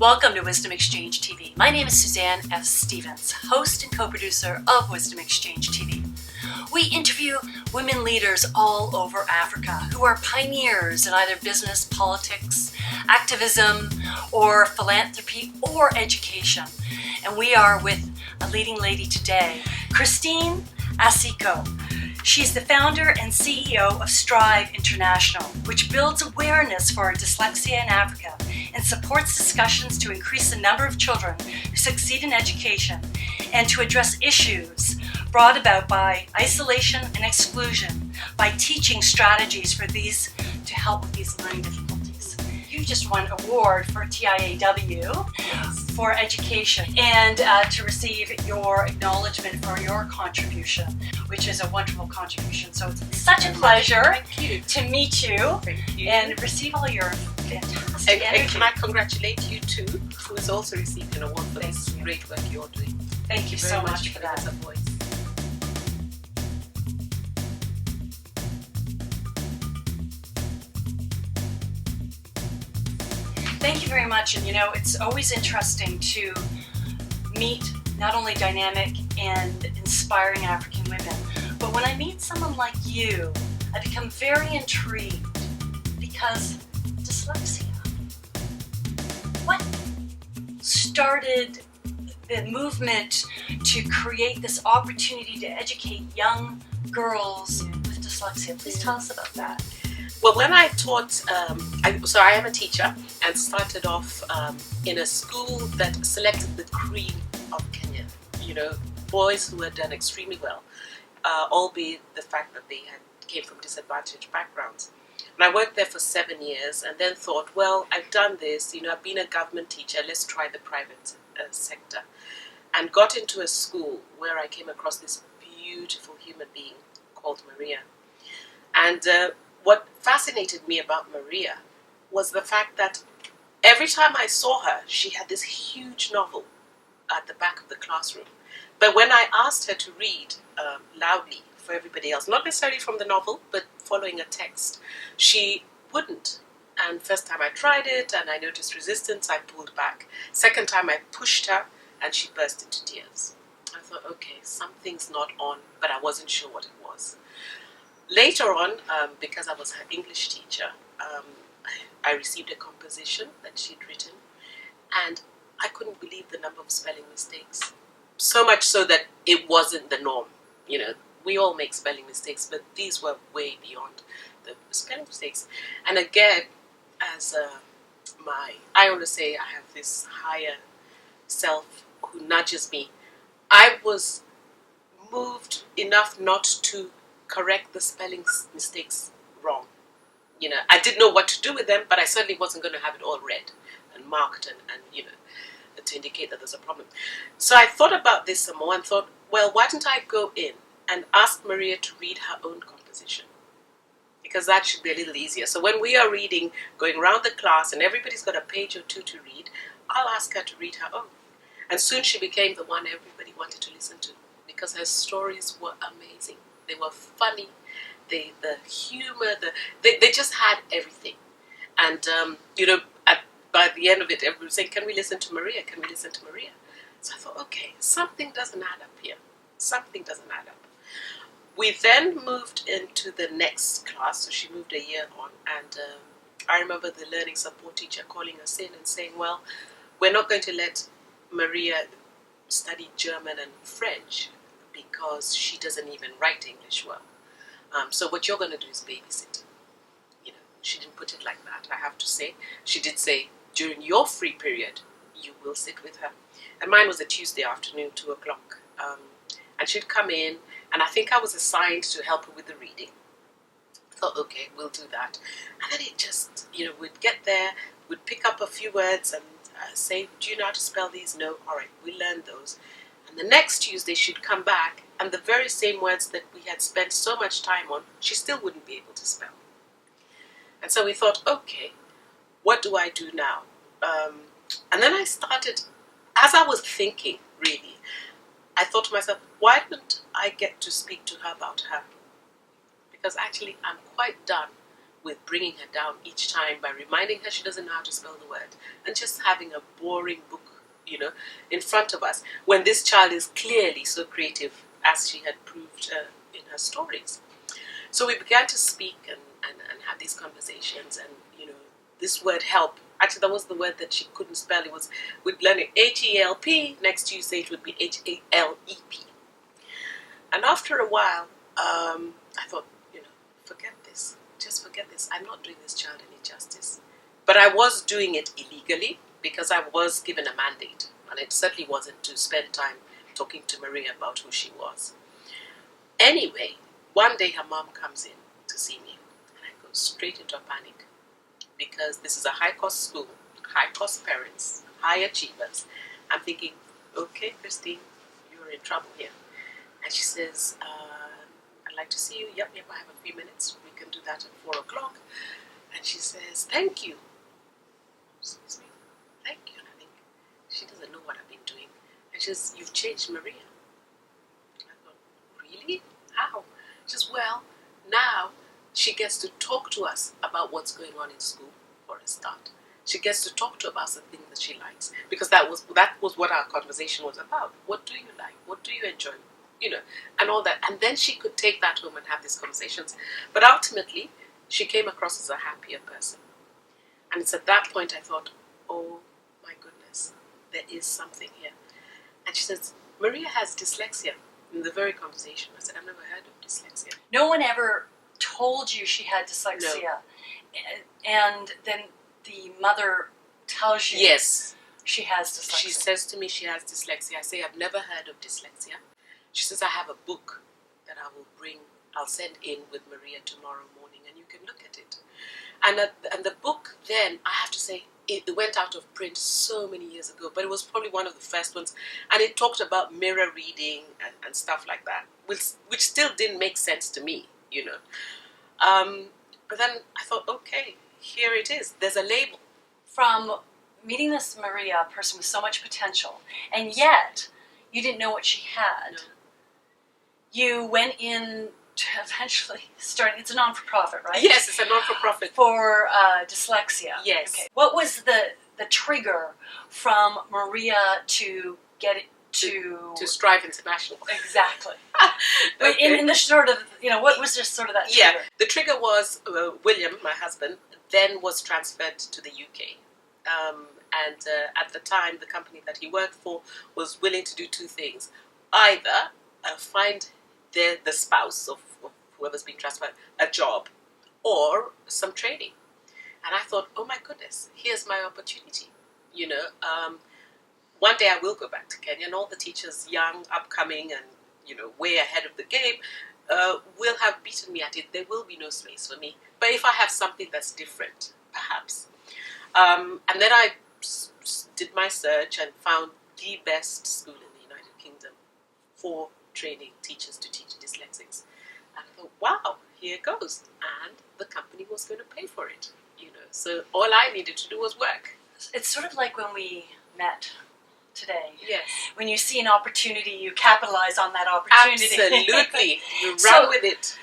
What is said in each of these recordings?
Welcome to Wisdom Exchange TV. My name is Suzanne F. Stevens, host and co-producer of Wisdom Exchange TV. We interview women leaders all over Africa who are pioneers in either business, politics, activism, or philanthropy, or education. And we are with a leading lady today, Christine Asiko. She's the founder and CEO of Strive International, which builds awareness for dyslexia in Africa and supports discussions to increase the number of children who succeed in education and to address issues brought about by isolation and exclusion by teaching strategies for these to help with these learning difficulties. You just won an award for TIAW for education and to receive your acknowledgement for your contribution, which is a wonderful contribution. So it's such a pleasure to meet you and receive all your fantastic energy. And can I congratulate you too, who is also receiving an award for this great work you're doing. Thank you so much for that. As a voice. Thank you very much. And you know, it's always interesting to meet not only dynamic and inspiring African women, but when I meet someone like you, I become very intrigued because dyslexia. What started the movement to create this opportunity to educate young girls with dyslexia? Please tell us about that. Well, when I taught, I am a teacher and started off in a school that selected the cream of Kenya. You know, boys who had done extremely well, albeit the fact that they came from disadvantaged backgrounds. And I worked there for 7 years and then thought, well, I've done this, you know, I've been a government teacher, let's try the private sector. And got into a school where I came across this beautiful human being called Maria. And what fascinated me about Maria was the fact that every time I saw her, she had this huge novel at the back of the classroom. But when I asked her to read loudly for everybody else, not necessarily from the novel, but following a text, she wouldn't. And first time I tried it and I noticed resistance, I pulled back. Second time I pushed her and she burst into tears. I thought, okay, something's not on, but I wasn't sure what it was. Later on, because I was her English teacher, I received a composition that she'd written, and I couldn't believe the number of spelling mistakes. So much so that it wasn't the norm. You know, we all make spelling mistakes, but these were way beyond the spelling mistakes. And again, as I always say, I have this higher self who nudges me. I was moved enough not to correct the spelling mistakes wrong. You know, I didn't know what to do with them, but I certainly wasn't going to have it all read and marked and you know, to indicate that there's a problem. So I thought about this some more and thought, well, why don't I go in and ask Maria to read her own composition? Because that should be a little easier. So when we are reading, going around the class and everybody's got a page or two to read, I'll ask her to read her own. And soon she became the one everybody wanted to listen to because her stories were amazing. They were funny, the humor, they just had everything. And, you know, by the end of it, everyone was saying, can we listen to Maria? Can we listen to Maria? So I thought, okay, something doesn't add up here. Something doesn't add up. We then moved into the next class, so she moved a year on, and I remember the learning support teacher calling us in and saying, well, we're not going to let Maria study German and French because she doesn't even write English well. So what you're going to do is babysit. You know, she didn't put it like that, I have to say. She did say, during your free period, you will sit with her. And mine was a Tuesday afternoon, 2 o'clock. And she'd come in, and I think I was assigned to help her with the reading. I thought, okay, we'll do that. And then it just, you know, we'd get there, we'd pick up a few words and say, do you know how to spell these? No? All right, we learned those. And the next Tuesday she'd come back and the very same words that we had spent so much time on, she still wouldn't be able to spell. And so we thought, okay, what do I do now? And then I started, as I was thinking, really, I thought to myself, why don't I get to speak to her about her? Because actually I'm quite done with bringing her down each time by reminding her she doesn't know how to spell the word, and just having a boring book, in front of us, when this child is clearly so creative, as she had proved in her stories. So we began to speak and have these conversations, and this word help. Actually, that was the word that she couldn't spell. It was, we'd learn it HELP. Next Tuesday it would be HALEP. And after a while, I thought, forget this. Just forget this. I'm not doing this child any justice. But I was doing it illegally because I was given a mandate, and it certainly wasn't to spend time talking to Maria about who she was. Anyway, one day her mom comes in to see me, and I go straight into a panic because this is a high-cost school, high-cost parents, high achievers. I'm thinking, okay, Christine, you're in trouble here. And she says, I'd like to see you. Yep, I have a few minutes. We can do that at 4 o'clock. And she says, thank you. Excuse me, thank you. And I think, she doesn't know what I've been doing. And she says, you've changed Maria. I thought, really? How? She says, well, now she gets to talk to us about what's going on in school, for a start. She gets to talk to us about the things that she likes, because that was what our conversation was about. What do you like? What do you enjoy? And all that. And then she could take that home and have these conversations. But ultimately, she came across as a happier person. And it's at that point I thought, oh my goodness, there is something here. And she says, Maria has dyslexia. In the very conversation, I said, I've never heard of dyslexia. No one ever told you she had dyslexia. No. And then the mother tells you yes, she has dyslexia. She says to me she has dyslexia. I say, I've never heard of dyslexia. She says, I have a book that I'll send in with Maria tomorrow morning, and you can look at it. And the book then, I have to say, it went out of print so many years ago, but it was probably one of the first ones. And it talked about mirror reading and stuff like that, which still didn't make sense to me, But then I thought, okay, here it is. There's a label. From meeting this Maria, a person with so much potential, and yet you didn't know what she had. No. You went in to eventually start. It's a non-for-profit, right? Yes, it's a non-for-profit. For dyslexia. Yes. Okay. What was the trigger from Maria to get it to Strive International? Exactly. Okay. In the sort of, what was just sort of that trigger? Yeah, the trigger was William, my husband, then was transferred to the UK. And at the time, the company that he worked for was willing to do two things. Either find the spouse of whoever's been transferred a job, or some training. And I thought, oh my goodness, here's my opportunity. One day I will go back to Kenya, and all the teachers, young, upcoming, and way ahead of the game, will have beaten me at it. There will be no space for me. But if I have something that's different, perhaps. And then I did my search and found the best school in the United Kingdom for training teachers to teach dyslexics. And I thought, wow, here it goes. And the company was going to pay for it. So all I needed to do was work. It's sort of like when we met today. Yes. When you see an opportunity, you capitalize on that opportunity. Absolutely. You run with it.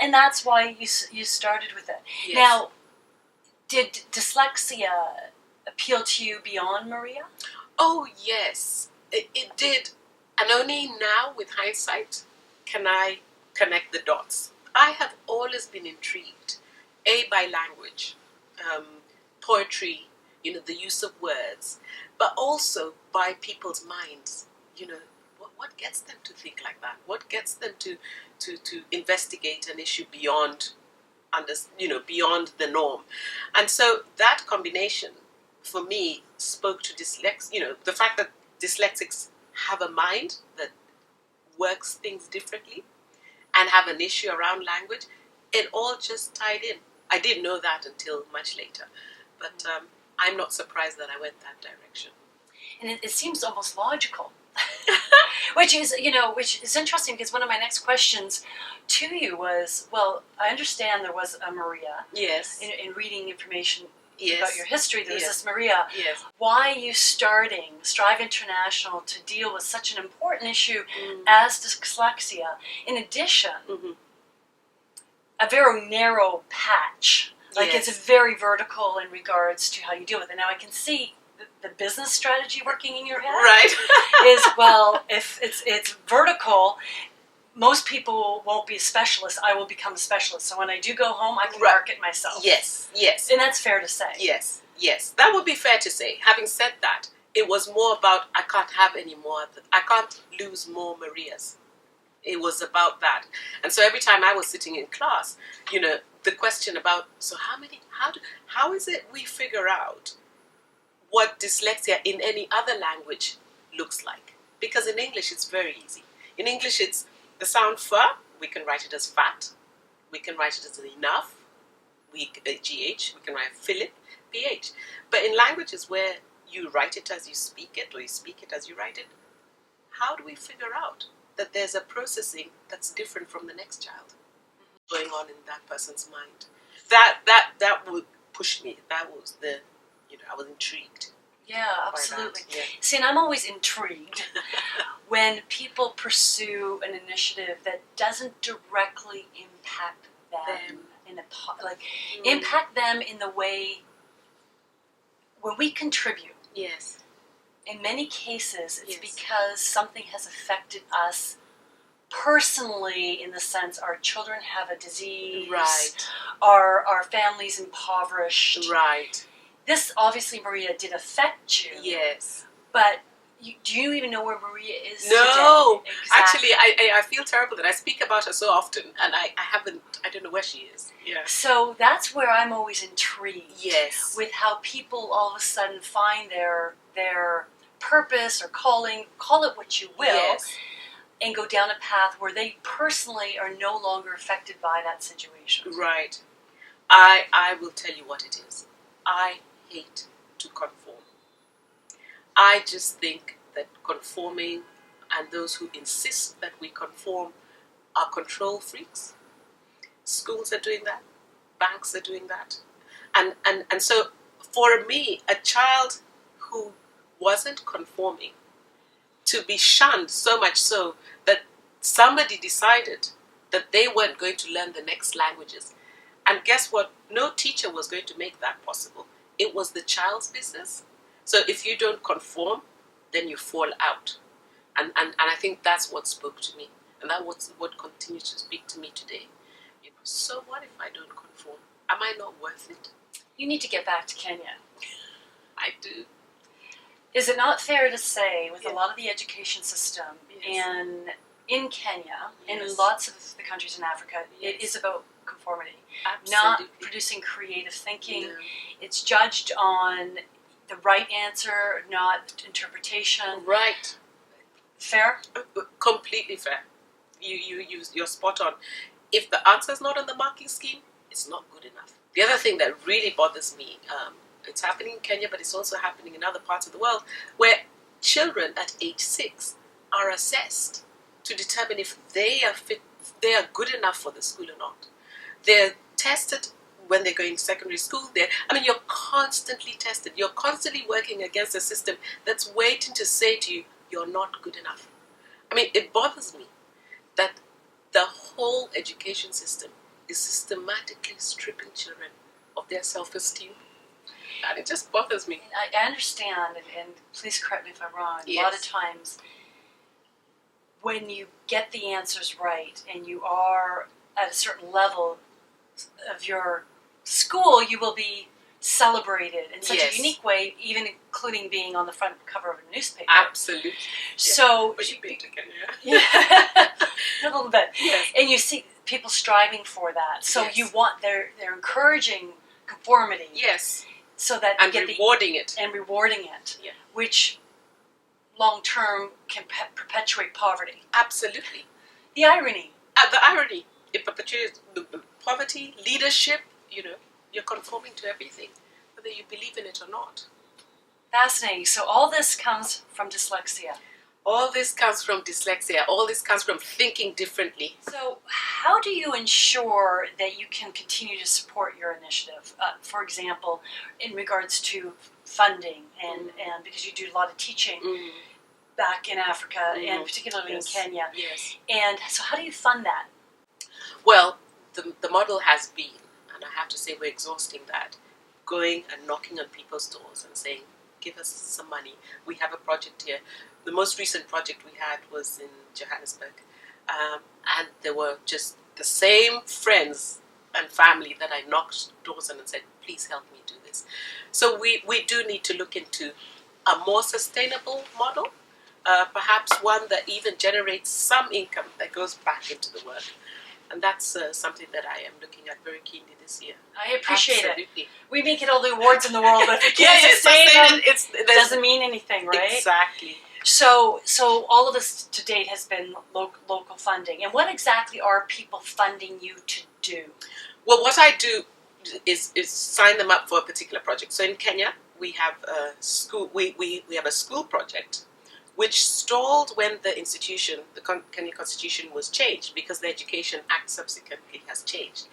And that's why you started with it. Yes. Now, did dyslexia appeal to you beyond Maria? Oh, yes. It did. And only now, with hindsight, can I connect the dots. I have always been intrigued, by language, poetry, the use of words, but also by people's minds. What gets them to think like that? What gets them to investigate an issue beyond the norm? And so that combination, for me, spoke to dyslexia. The fact that dyslexics have a mind that works things differently and have an issue around language, it all just tied in. I didn't know that until much later, but I'm not surprised that I went that direction. And it seems almost logical, which is interesting, because one of my next questions to you was, well, I understand there was a Maria. Yes. In reading information yes. about your history, there was yes. this Maria. Yes. Why are you starting Strive International to deal with such an important issue as dyslexia? In addition, mm-hmm. a very narrow patch Like Yes. it's very vertical in regards to how you deal with it. Now I can see the business strategy working in your head. Right. Is, well, if it's vertical, most people won't be a specialist. I will become a specialist. So when I do go home, I can Right. market myself. Yes, yes. And that's fair to say. Yes, yes. That would be fair to say. Having said that, it was more about I can't have any more. I can't lose more Marias. It was about that. And so every time I was sitting in class, the question about, so how is it we figure out what dyslexia in any other language looks like? Because in English it's very easy. In English it's the sound fur, we can write it as fat, we can write it as enough, GH, we can write Philip, PH. But in languages where you write it as you speak it, or you speak it as you write it, how do we figure out that there's a processing that's different from the next child going on in that person's mind? That would push me. That was I was intrigued. Yeah, absolutely. Yeah. See, and I'm always intrigued when people pursue an initiative that doesn't directly impact them impact them in the way when we contribute. Yes. In many cases, it's Yes. because something has affected us personally, in the sense our children have a disease, Right. our family's impoverished. Right. This obviously, Maria, did affect you. Yes. But do you even know where Maria is No. today? Exactly. Actually, I feel terrible that I speak about her so often, and I don't know where she is. Yeah. So that's where I'm always intrigued. Yes. With how people all of a sudden find their purpose or calling, call it what you will, Yes. and go down a path where they personally are no longer affected by that situation. Right. I will tell you what it is. I hate to conform. I just think that conforming and those who insist that we conform are control freaks. Schools are doing that. Banks are doing that. And so for me, a child who wasn't conforming, to be shunned so much so that somebody decided that they weren't going to learn the next languages. And guess what? No teacher was going to make that possible. It was the child's business. So if you don't conform, then you fall out. And I think that's what spoke to me. And that was what continues to speak to me today. So what if I don't conform? Am I not worth it? You need to get back to Kenya. I do. Is it not fair to say, with Yeah. a lot of the education system Yes. in Kenya, and in Yes. lots of the countries in Africa, it Yes. is about conformity, Absolutely. not producing creative thinking. No. It's judged on the right answer, not interpretation. Right. Fair? Completely fair. You're spot on. If the answer's not on the marking scheme, it's not good enough. The other thing that really bothers me, it's happening in Kenya, but it's also happening in other parts of the world, where children at age 6 are assessed to determine if they are fit, they are good enough for the school or not. They're tested when they're going to secondary school. You're constantly tested. You're constantly working against a system that's waiting to say to you, you're not good enough. It bothers me that the whole education system is systematically stripping children of their self-esteem. And it just bothers me. I understand, and please correct me if I'm wrong. Yes. A lot of times, when you get the answers right and you are at a certain level of your school, you will be celebrated in such Yes. a unique way, even including being on the front cover of a newspaper. Absolutely. So, But you've been to Kenya. yeah, a little bit. Yes. And you see people striving for that. So Yes. you want they're encouraging conformity, Yes. so that And you get rewarding it. and rewarding it, Yeah. which long term can perpetuate poverty. Absolutely. The irony. The irony, it perpetuates the poverty, leadership, you're conforming to everything, whether you believe in it or not. Fascinating. So all this comes from dyslexia. All this comes from dyslexia. All this comes from thinking differently. So how do you ensure that you can continue to support your initiative? For example, in regards to funding, and because you do a lot of teaching back in Africa, and particularly Yes. in Kenya. Yes. And so how do you fund that? Well, the model has been And I have to say we're exhausting that. Going and knocking on people's doors and saying, give us some money. We have a project here. The most recent project we had was in Johannesburg. And there were just the same friends and family that I knocked doors on and said, please help me do this. So we do need to look into a more sustainable model, perhaps one that even generates some income that goes back into the work. And that's something that I am looking at very keenly this year. I appreciate Absolutely. it. We may get all the awards in the world, but if we can't sustain them, it doesn't mean anything, right? Exactly. So all of this to date has been local funding. And what exactly are people funding you to do? Well, what I do is sign them up for a particular project. So in Kenya, we have a school. We have a school project, which stalled when the institution, the Kenya Constitution, was changed because the Education Act subsequently has changed.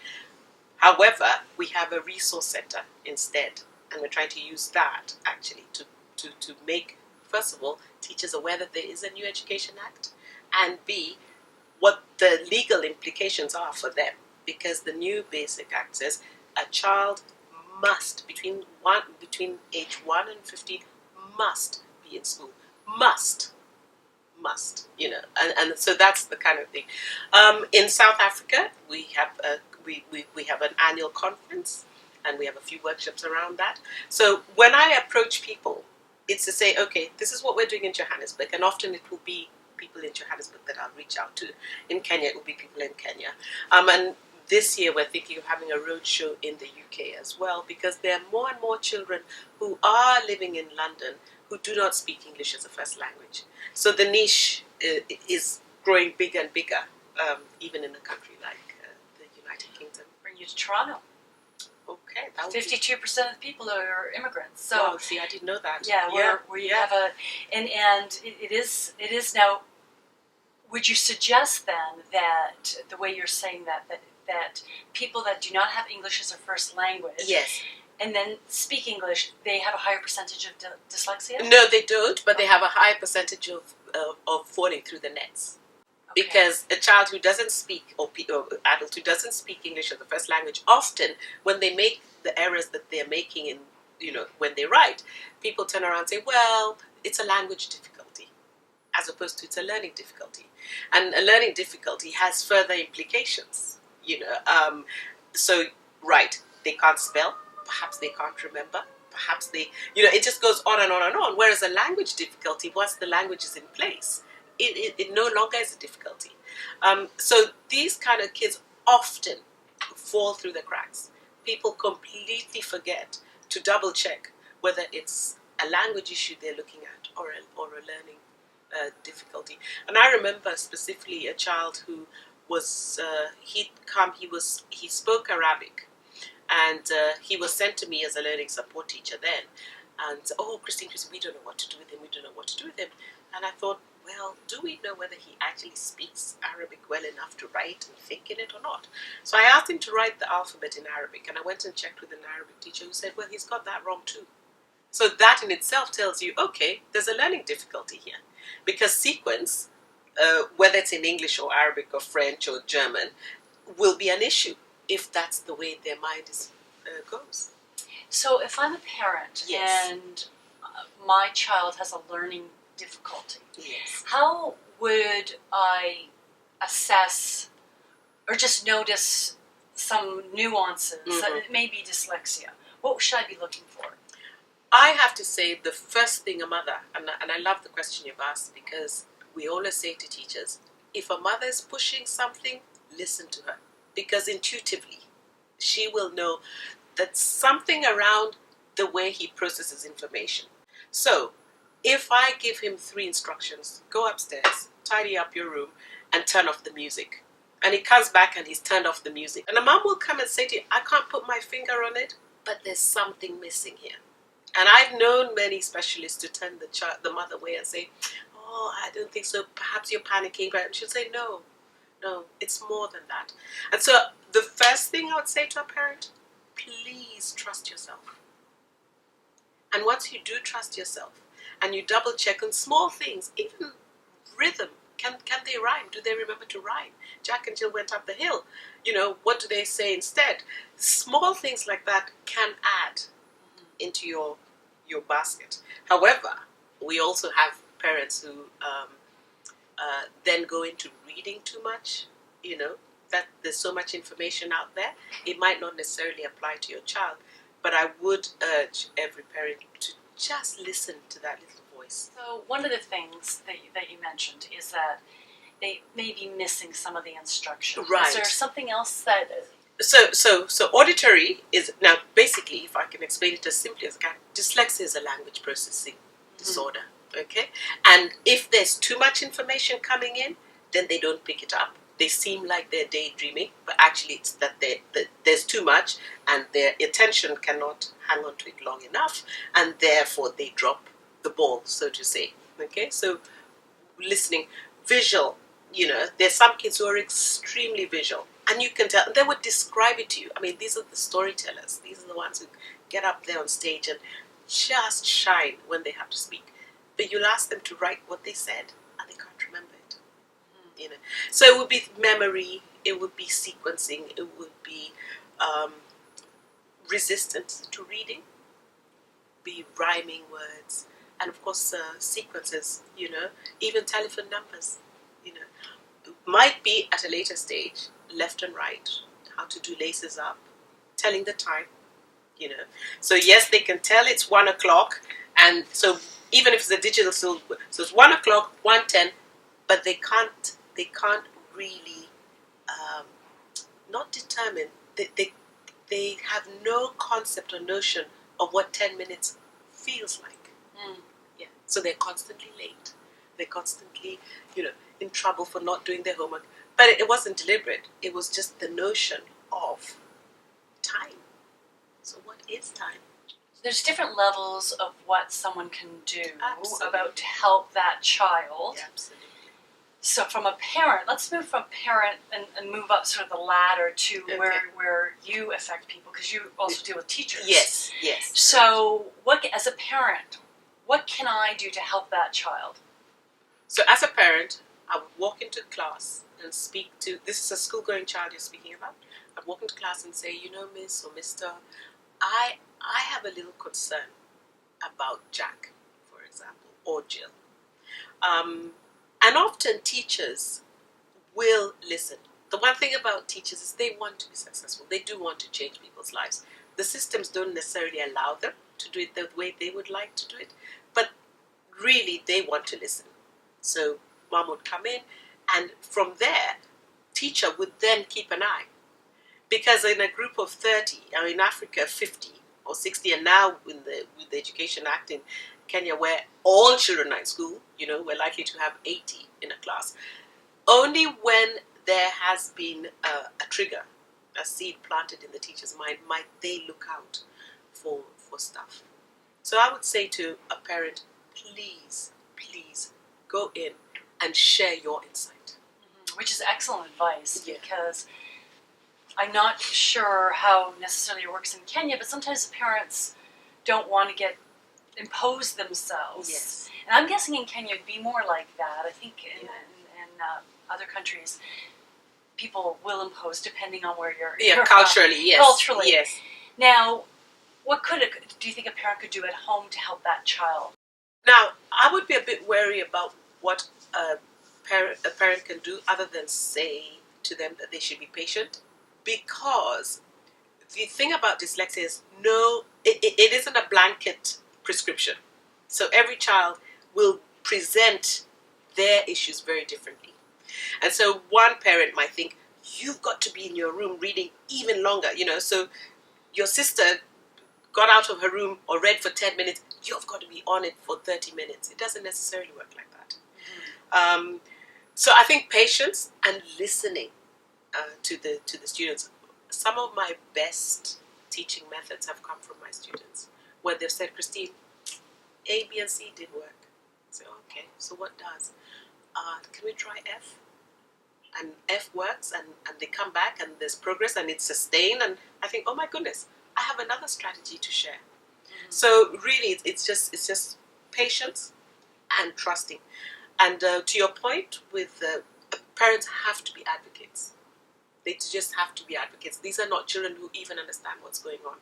However, we have a resource center instead, and we're trying to use that actually to make, first of all, teachers aware that there is a new Education Act, and B, what the legal implications are for them, because the new Basic Act says a child must, between age 1 and 15, must be in school. Must, and so that's the kind of thing. In South Africa, we have an annual conference, and we have a few workshops around that. So when I approach people, it's to say, okay, this is what we're doing in Johannesburg, and often it will be people in Johannesburg that I'll reach out to. In Kenya, it will be people in Kenya. And this year, we're thinking of having a roadshow in the UK as well, because there are more and more children who are living in London who do not speak English as a first language. So the niche is growing bigger and bigger, even in a country like the United Kingdom. Bring you to Toronto. Okay, that would 52% of people are immigrants. So wow, see, I didn't know that. yeah, we have a, and it is now. Would you suggest then that the way you're saying that people that do not have English as a first language, yes, and then speak English, they have a higher percentage of dyslexia? No, they don't, but they have a higher percentage of falling through the nets. Okay. Because a child who doesn't speak, or adult who doesn't speak English as the first language, often when they make the errors that they're making in, when they write, people turn around and say, well, it's a language difficulty, as opposed to it's a learning difficulty. And a learning difficulty has further implications, So, right, they can't spell, perhaps they can't remember, perhaps they, it just goes on and on and on. Whereas a language difficulty, once the language is in place, it no longer is a difficulty. So these kind of kids often fall through the cracks. People completely forget to double check whether it's a language issue they're looking at or a learning difficulty. And I remember specifically a child who was he spoke Arabic, and he was sent to me as a learning support teacher then. And Christine, we don't know what to do with him. And I thought, well, do we know whether he actually speaks Arabic well enough to write and think in it or not? So I asked him to write the alphabet in Arabic, and I went and checked with an Arabic teacher who said, well, he's got that wrong too. So that in itself tells you, okay, there's a learning difficulty here. Because sequence, whether it's in English or Arabic or French or German, will be an issue if that's the way their mind goes. So if I'm a parent, yes, and my child has a learning difficulty, yes, how would I assess or just notice some nuances that it may be dyslexia? What should I be looking for? I have to say the first thing a mother, and I love the question you've asked, because we always say to teachers, if a mother is pushing something, listen to her. Because intuitively, she will know that something around the way he processes information. So, if I give him 3 instructions, go upstairs, tidy up your room, and turn off the music. And he comes back and he's turned off the music. And a mom will come and say to you, I can't put my finger on it, but there's something missing here. And I've known many specialists to turn the mother away and say, I don't think so, perhaps you're panicking. But she'll say, no, it's more than that. And so the first thing I would say to a parent, please trust yourself. And once you do trust yourself, and you double check on small things, even rhythm, Can they rhyme? Do they remember to rhyme? Jack and Jill went up the hill. What do they say instead? Small things like that can add into your basket. However, we also have parents who then go into reading too much. That there's so much information out there. It might not necessarily apply to your child, but I would urge every parent to just listen to that little voice. So one of the things that you mentioned is that they may be missing some of the instruction. Right. Is there something else that... So auditory is, now basically, if I can explain it as simply as I can, dyslexia is a language processing disorder, okay? And if there's too much information coming in, then they don't pick it up. They seem like they're daydreaming, but actually it's that there's too much and their attention cannot hang on to it long enough, and therefore they drop the ball, so to say, okay? So listening, visual, there's some kids who are extremely visual, and you can tell, and they would describe it to you. I mean, these are the storytellers. These are the ones who get up there on stage and just shine when they have to speak. But you'll ask them to write what they said, and they can't remember it. So it would be memory, it would be sequencing, it would be resistance to reading, be rhyming words, and of course sequences, even telephone numbers, might be at a later stage, left and right, how to do laces up, telling the time, So yes, they can tell it's 1 o'clock, and so even if it's a digital, so it's 1 o'clock, 1:10, but they can't really not determine. They have no concept or notion of what 10 minutes feels like. Yeah. So they're constantly late. They're constantly, in trouble for not doing their homework. But it wasn't deliberate. It was just the notion of time. So what is time? There's different levels of what someone can do Absolutely. to help that child. Yeah, absolutely. So from a parent, let's move from parent and move up sort of the ladder to where you affect people, because you also deal with teachers. Yes. So as a parent, what can I do to help that child? So as a parent, I would walk into class and speak to, this is a school-going child you're speaking about, I'd walk into class and say, Miss or Mr., I have a little concern about Jack, for example, or Jill. And often teachers will listen. The one thing about teachers is they want to be successful. They do want to change people's lives. The systems don't necessarily allow them to do it the way they would like to do it, but really they want to listen. So mom would come in, and from there, teacher would then keep an eye. Because in a group of 30, in Africa 50 or 60, and now with the Education Act in Kenya, where all children are in school, we're likely to have 80 in a class. Only when there has been a trigger, a seed planted in the teacher's mind, might they look out for stuff. So I would say to a parent, please go in and share your insight. Which is excellent advice, because I'm not sure how necessarily it works in Kenya, but sometimes parents don't want to impose themselves. Yes. And I'm guessing in Kenya it'd be more like that. I think in other countries, people will impose depending on where you're culturally, from. yes. Culturally. Yes. Now, what do you think a parent could do at home to help that child? Now, I would be a bit wary about what a parent can do other than say to them that they should be patient, because the thing about dyslexia is it isn't a blanket prescription. So every child will present their issues very differently. And so one parent might think, you've got to be in your room reading even longer, so your sister got out of her room or read for 10 minutes, you've got to be on it for 30 minutes. It doesn't necessarily work like that. Mm-hmm. So I think patience and listening to the students. Some of my best teaching methods have come from my students, where they've said, Christine, A, B, and C didn't work. I say, okay, so what does? Can we try F? And F works, and they come back, and there's progress, and it's sustained, and I think, oh my goodness, I have another strategy to share. Mm-hmm. So really, it's just patience and trusting. And to your point, with parents have to be advocates. They just have to be advocates. These are not children who even understand what's going on.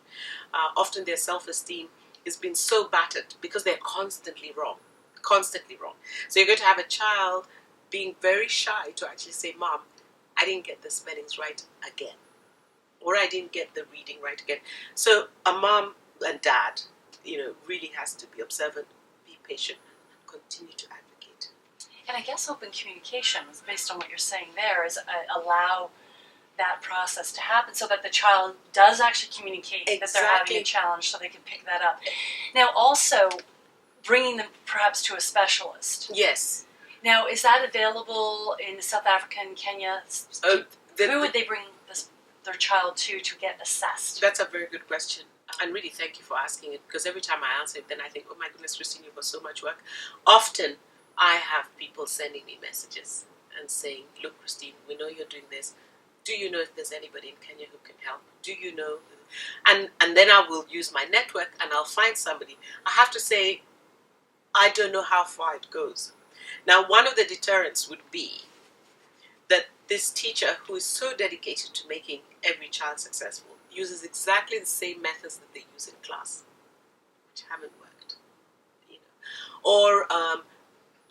Often their self-esteem has been so battered because they're constantly wrong. Constantly wrong. So you're going to have a child being very shy to actually say, Mom, I didn't get the spellings right again. Or I didn't get the reading right again. So a mom and dad, really has to be observant, be patient, and continue to advocate. And I guess open communication, based on what you're saying there, is allow that process to happen so that the child does actually communicate that they're having a challenge so they can pick that up. Now also bringing them perhaps to a specialist. Yes. Now is that available in South Africa and Kenya? Who would they bring their child to get assessed? That's a very good question. And really thank you for asking it, because every time I answer it, then I think, oh my goodness, Christine, you've got so much work. Often I have people sending me messages and saying, look, Christine, we know you're doing this. Do you know if there's anybody in Kenya who can help? Do you know? And then I will use my network and I'll find somebody. I have to say, I don't know how far it goes. Now, one of the deterrents would be that this teacher, who is so dedicated to making every child successful, uses exactly the same methods that they use in class, which haven't worked. Or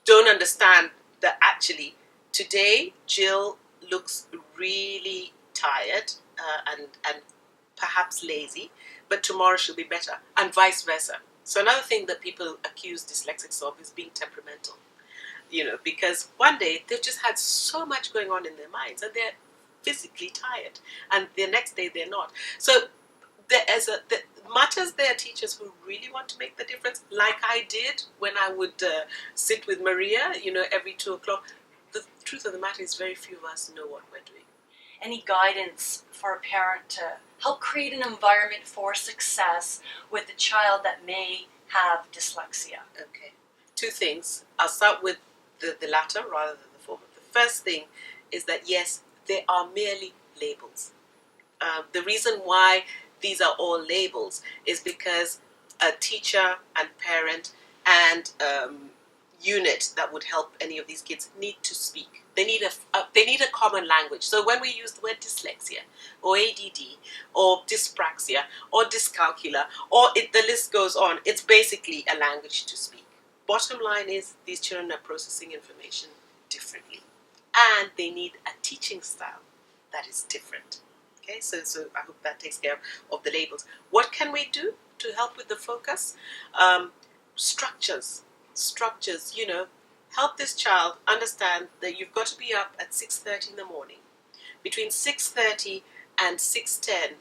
don't understand that actually today Jill looks really tired and perhaps lazy, but tomorrow she'll be better, and vice versa. So another thing that people accuse dyslexics of is being temperamental, because one day they've just had so much going on in their minds and they're physically tired, and the next day they're not. So much as there are teachers who really want to make the difference, like I did when I would sit with Maria, every 2 o'clock, the truth of the matter is very few of us know what we're doing. Any guidance for a parent to help create an environment for success with a child that may have dyslexia? Okay. 2 things. I'll start with the latter rather than the former. The first thing is that, yes, they are merely labels. The reason why these are all labels is because a teacher and parent and unit that would help any of these kids need to speak. They need a common language. So when we use the word dyslexia or ADD or dyspraxia or dyscalculia or the list goes on, it's basically a language to speak. Bottom line is these children are processing information differently, and they need a teaching style that is different. Okay, so I hope that takes care of the labels. What can we do to help with the focus? Structures, help this child understand that you've got to be up at 6:30 in the morning. Between 6:30 and 6:10,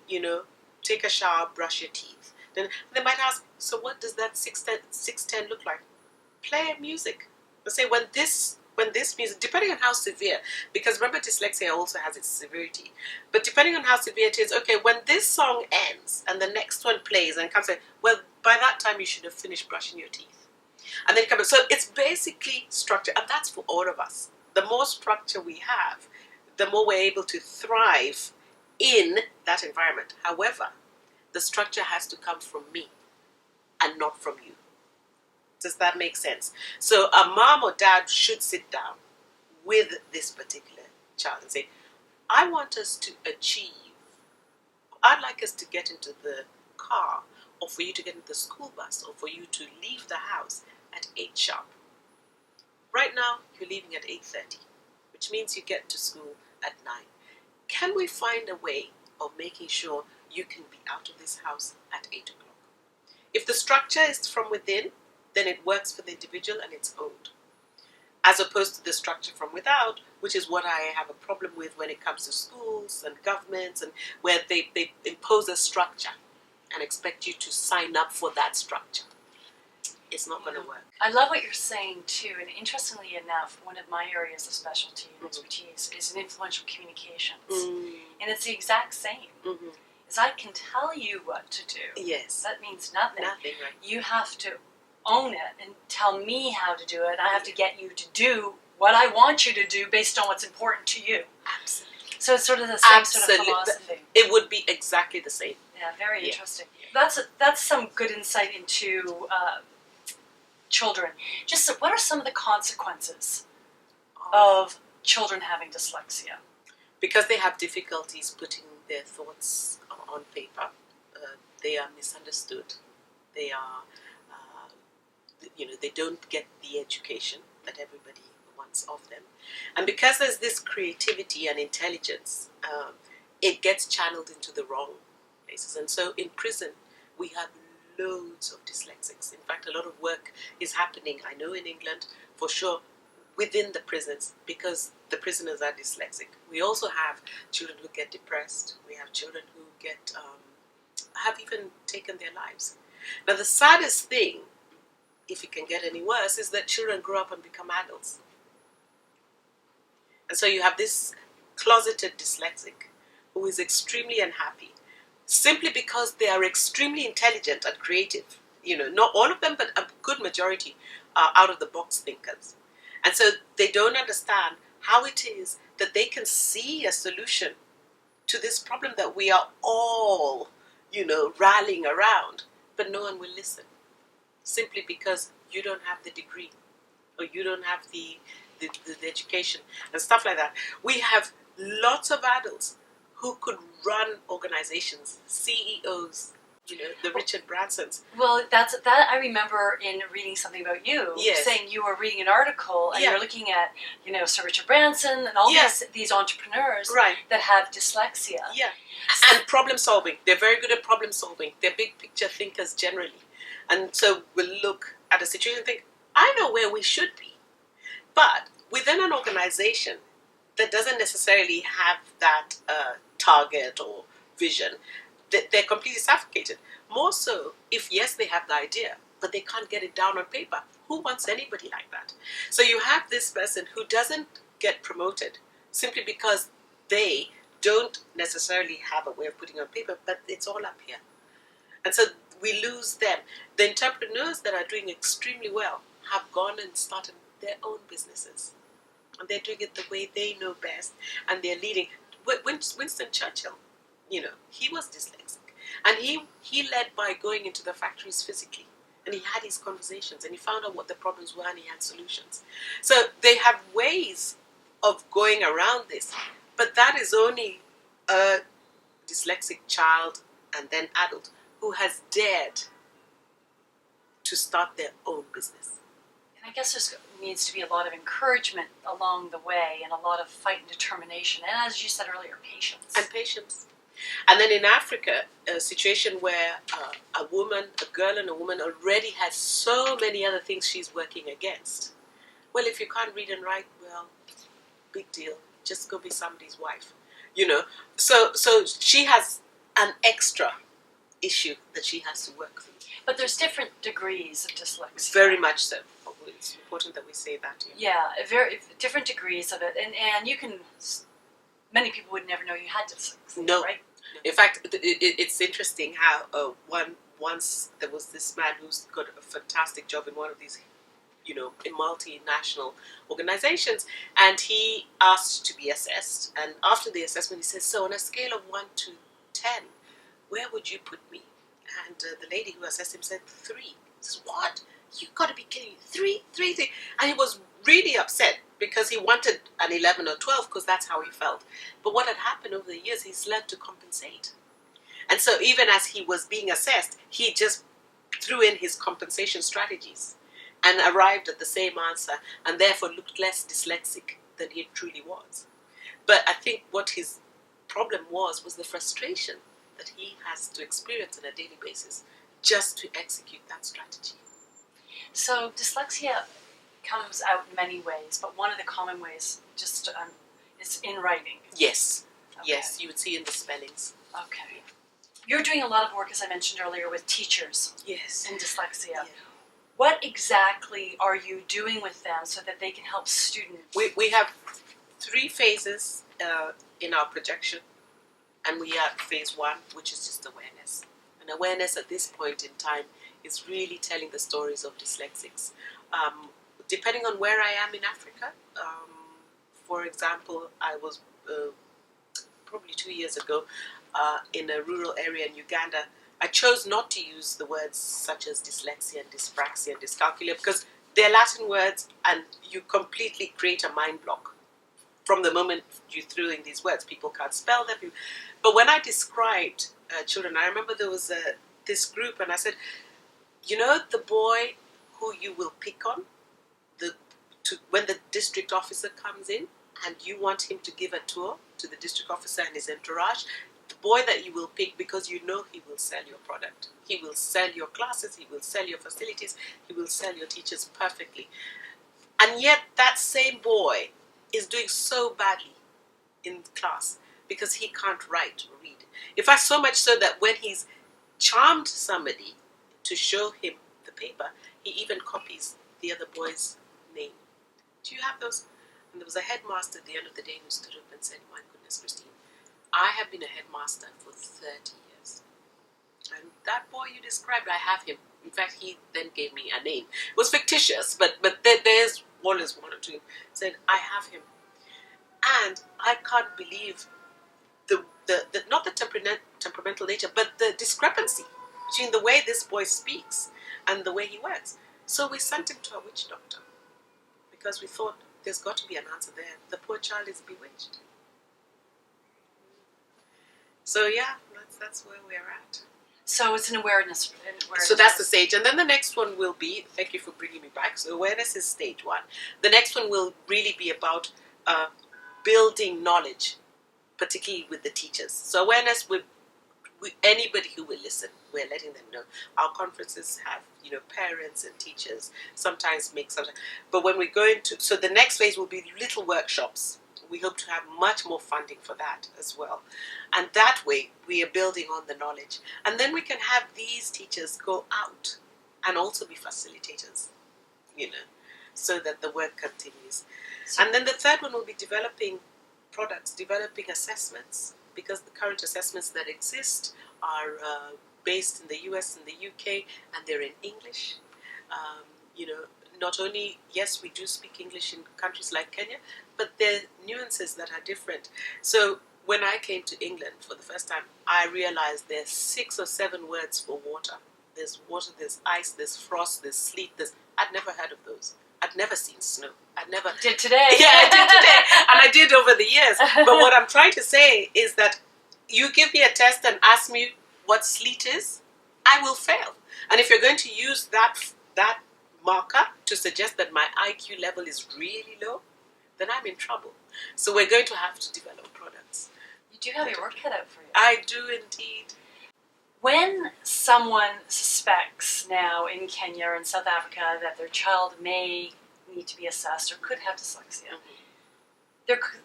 take a shower, brush your teeth. Then they might ask, so what does that 6:10 look like? Play music. They say when this music, depending on how severe, because remember dyslexia also has its severity, but depending on how severe it is, okay, when this song ends and the next one plays and comes in, well, by that time you should have finished brushing your teeth. And then you come in. So it's basically structure, and that's for all of us. The more structure we have, the more we're able to thrive in that environment. However, the structure has to come from me and not from you. Does that make sense? So a mom or dad should sit down with this particular child and say, I want us to achieve, I'd like us to get into the car, or for you to get into the school bus, or for you to leave the house at 8 sharp. Right now, you're leaving at 8:30, which means you get to school at 9. Can we find a way of making sure you can be out of this house at 8 o'clock? If the structure is from within, then it works for the individual and it's owned. As opposed to the structure from without, which is what I have a problem with when it comes to schools and governments, and where they impose a structure and expect you to sign up for that structure. It's not going to work. I love what you're saying too, and interestingly enough, one of my areas of specialty and expertise is in influential communications. And it's the exact same. Is I can tell you what to do. Yes. That means nothing. Nothing, right. You have to own it and tell me how to do it. I have to get you to do what I want you to do based on what's important to you. Absolutely. So it's sort of the same sort of philosophy. It would be exactly the same. Yeah, very interesting. That's some good insight into children. Just what are some of the consequences of children having dyslexia? Because they have difficulties putting their thoughts on paper, they are misunderstood. They are, they don't get the education that everybody wants of them. And because there's this creativity and intelligence, it gets channeled into the wrong places. And so in prison, we have loads of dyslexics. In fact, a lot of work is happening, I know in England, for sure, within the prisons, because the prisoners are dyslexic. We also have children who get depressed. We have children who have even taken their lives. Now, the saddest thing, if it can get any worse, is that children grow up and become adults. And so you have this closeted dyslexic who is extremely unhappy, simply because they are extremely intelligent and creative. Not all of them, but a good majority are out-of-the-box thinkers. And so they don't understand how it is that they can see a solution to this problem that we are all, rallying around, but no one will listen. Simply because you don't have the degree, or you don't have the education and stuff like that. We have lots of adults who could run organizations, CEOs, the Richard Bransons. Well, that I remember in reading something about you, Yes. saying you were reading an article and Yeah. you're looking at, Sir Richard Branson and all Yeah. these entrepreneurs Right. that have dyslexia. Yeah. And problem solving. They're very good at problem solving. They're big picture thinkers generally. And so we'll look at a situation and think, I know where we should be. But within an organization that doesn't necessarily have that target or vision, they're completely suffocated. More so if, yes, they have the idea, but they can't get it down on paper. Who wants anybody like that? So you have this person who doesn't get promoted simply because they don't necessarily have a way of putting on paper, but it's all up here. And so we lose them. The entrepreneurs that are doing extremely well have gone and started their own businesses. And they're doing it the way they know best, and they're leading. Winston Churchill, he was dyslexic. And he led by going into the factories physically. And he had his conversations, and he found out what the problems were, and he had solutions. So they have ways of going around this. But that is only a dyslexic child and then adult who has dared to start their own business. And I guess there needs to be a lot of encouragement along the way and a lot of fight and determination. And as you said earlier, patience. And patience. And then in Africa, a situation where a girl and a woman already has so many other things she's working against. Well, if you can't read and write, well, big deal. Just go be somebody's wife. So she has an extra issue that she has to work through. But there's different degrees of dyslexia. Very much so. It's important that we say that. Yeah, very different degrees of it. And you can, many people would never know you had dyslexia, No. right? In fact, it's interesting how once there was this man who's got a fantastic job in one of these, in multinational organizations, and he asked to be assessed. And after the assessment, he says, "So on a scale of 1 to 10, where would you put me?" And the lady who assessed him said 3. He says, "What? You got to be kidding me! 3. And he was really upset because he wanted an 11 or 12 because that's how he felt. But what had happened over the years, he's learned to compensate. And so even as he was being assessed, he just threw in his compensation strategies and arrived at the same answer, and therefore looked less dyslexic than he truly was. But I think what his problem was the frustration that he has to experience on a daily basis just to execute that strategy. So dyslexia comes out in many ways, but one of the common ways just is in writing. Yes. Okay. Yes, you would see in the spellings. Okay. You're doing a lot of work, as I mentioned earlier, with teachers Yes. in dyslexia. Yeah. What exactly are you doing with them so that they can help students? We have 3 phases in our projection, and we are at phase 1, which is just awareness. And awareness at this point in time is really telling the stories of dyslexics. Depending on where I am in Africa, for example, I was probably 2 years ago in a rural area in Uganda, I chose not to use the words such as dyslexia and dyspraxia and dyscalculia because they're Latin words and you completely create a mind block. From the moment you threw in these words, people can't spell them. But when I described children, I remember there was this group and I said, you know the boy who you will pick on when the district officer comes in and you want him to give a tour to the district officer and his entourage, the boy that you will pick because you know he will sell your product. He will sell your classes, he will sell your facilities, he will sell your teachers perfectly. And yet that same boy is doing so badly in class because he can't write or read. In fact, so much so that when he's charmed somebody to show him the paper, he even copies the other boy's name. Do you have those? And there was a headmaster at the end of the day who stood up and said, my goodness, Christine, I have been a headmaster for 30 years. And that boy you described, I have him. In fact, he then gave me a name. It was fictitious, but there's Wallace one or two. Said, I have him. And I can't believe the not the temperamental nature, but the discrepancy between the way this boy speaks and the way he works. So we sent him to a witch doctor because we thought there's got to be an answer there. The poor child is bewitched. So yeah, that's where we're at. So it's an awareness. So that's the stage. And then the next one will be, thank you for bringing me back, so awareness is stage one. The next one will really be about building knowledge, particularly with the teachers. So awareness with anybody who will listen, we're letting them know. Our conferences have, parents and teachers, sometimes but when we go into, so the next phase will be little workshops. We hope to have much more funding for that as well. And that way, we are building on the knowledge. And then we can have these teachers go out and also be facilitators, so that the work continues. And then the third one will be developing products, developing assessments, because the current assessments that exist are based in the US and the UK, and they're in English. Not only, yes, we do speak English in countries like Kenya, but there are nuances that are different. So when I came to England for the first time, I realized there's 6 or 7 words for water. There's water, there's ice, there's frost, there's sleet. I'd never heard of those. I'd never seen snow. Did today. Yeah, I did today. And I did over the years. But what I'm trying to say is that you give me a test and ask me what sleet is, I will fail. And if you're going to use that marker to suggest that my IQ level is really low, then I'm in trouble. So we're going to have to develop products. You do have your work cut out for you. I do indeed. When someone suspects now in Kenya or in South Africa that their child may need to be assessed or could have dyslexia,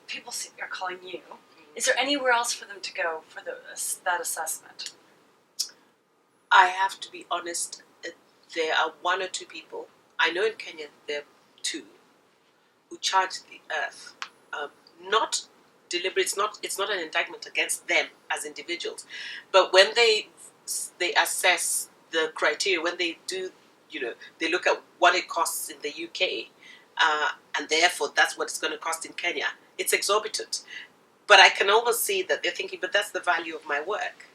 people are calling you. Is there anywhere else for them to go for that assessment? I have to be honest, there are 1 or 2 people, I know in Kenya there are 2, who charge the earth. Not deliberate, it's not an indictment against them as individuals, but when they assess the criteria, when they do, they look at what it costs in the UK, and therefore that's what it's going to cost in Kenya, it's exorbitant. But I can almost see that they're thinking, but that's the value of my work,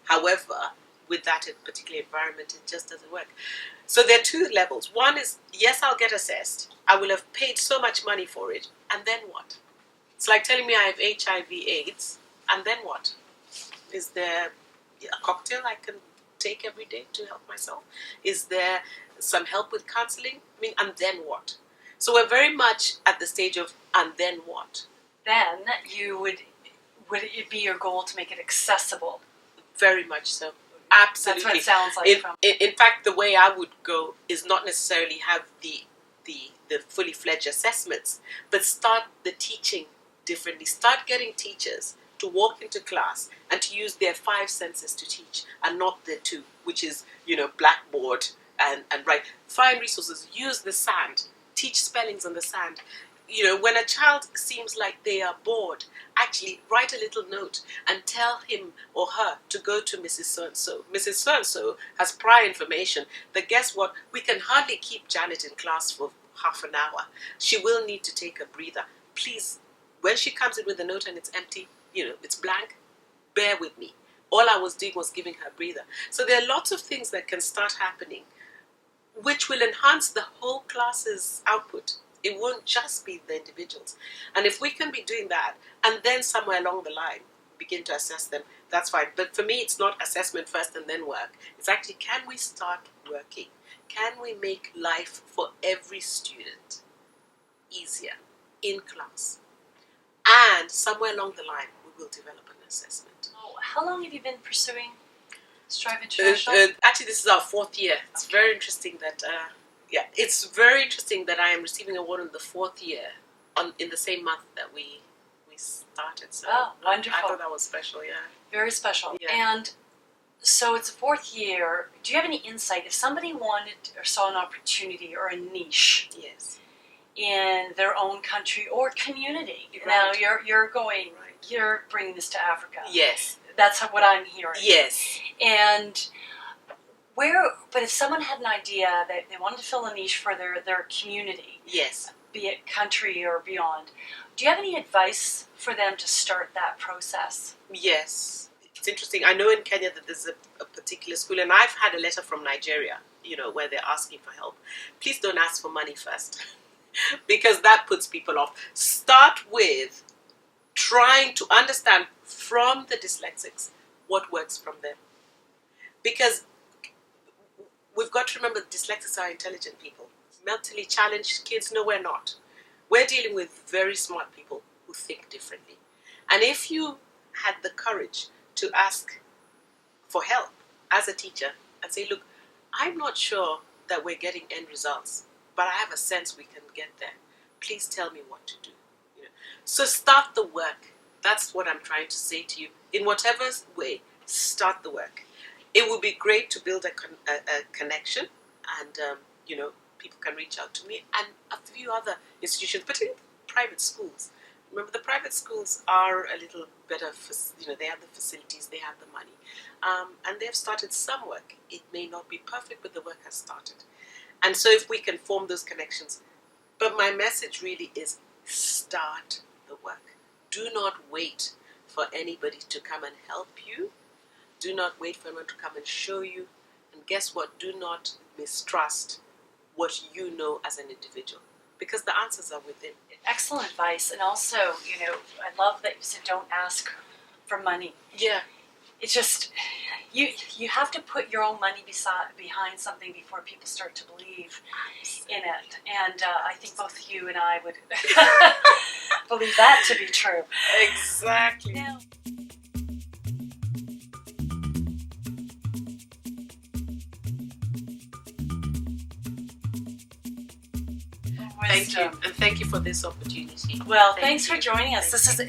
However, with that particular environment, it just doesn't work. So there are 2 levels. One is, yes, I'll get assessed. I will have paid so much money for it. And then what? It's like telling me I have HIV/AIDS. And then what? Is there a cocktail I can take every day to help myself? Is there some help with counseling? And then what? So we're very much at the stage of, and then what? Then would it be your goal to make it accessible? Very much so. Absolutely. That's what it sounds like. In fact, the way I would go is not necessarily have the fully fledged assessments, but start the teaching differently. Start getting teachers to walk into class and to use their 5 senses to teach, and not their 2, which is blackboard and write. Find resources. Use the sand. Teach spellings on the sand. When a child seems like they are bored, actually write a little note and tell him or her to go to Mrs. So-and-so. Mrs. So-and-so has prior information that, guess what, we can hardly keep Janet in class for half an hour. She will need to take a breather. Please, when she comes in with a note and it's empty, it's blank, bear with me. All I was doing was giving her a breather. So there are lots of things that can start happening which will enhance the whole class's output. It won't just be the individuals. And if we can be doing that, and then somewhere along the line, begin to assess them, that's fine. But for me, it's not assessment first and then work. It's actually, can we start working? Can we make life for every student easier in class? And somewhere along the line, we will develop an assessment. Oh, how long have you been pursuing Strive International? Actually, this is our 4th year. It's very interesting that, it's very interesting that I am receiving an award in the 4th year in the same month that we started. So wonderful. I thought that was special, yeah. Very special. Yeah. And so it's the 4th year. Do you have any insight? If somebody wanted or saw an opportunity or a niche Yes. in their own country or community, Right. now you're going, Right. you're bringing this to Africa. Yes. That's what I'm hearing. Yes. And but if someone had an idea that they wanted to fill a niche for their community, Yes. be it country or beyond, do you have any advice for them to start that process? Yes. It's interesting. I know in Kenya that there's a particular school, and I've had a letter from Nigeria, where they're asking for help. Please don't ask for money first, because that puts people off. Start with trying to understand from the dyslexics what works from them. Because we've got to remember dyslexics are intelligent people. Mentally challenged kids, no, we're not. We're dealing with very smart people who think differently. And if you had the courage to ask for help as a teacher and say, look, I'm not sure that we're getting end results, but I have a sense we can get there. Please tell me what to do. So start the work. That's what I'm trying to say to you. In whatever way, start the work. It would be great to build a connection, and people can reach out to me and a few other institutions, but in private schools. Remember, the private schools are a little better. They have the facilities, they have the money, and they've started some work. It may not be perfect, but the work has started. And so, if we can form those connections, but my message really is start the work. Do not wait for anybody to come and help you. Do not wait for anyone to come and show you. And guess what? Do not mistrust what you know as an individual, because the answers are within. Excellent advice. And also, I love that you said don't ask for money. Yeah. It's just, you have to put your own money behind something before people start to believe in it. And I think both you and I would believe that to be true. Exactly. Now, Thank you, and thank you for this opportunity. well, thanks for joining us. This is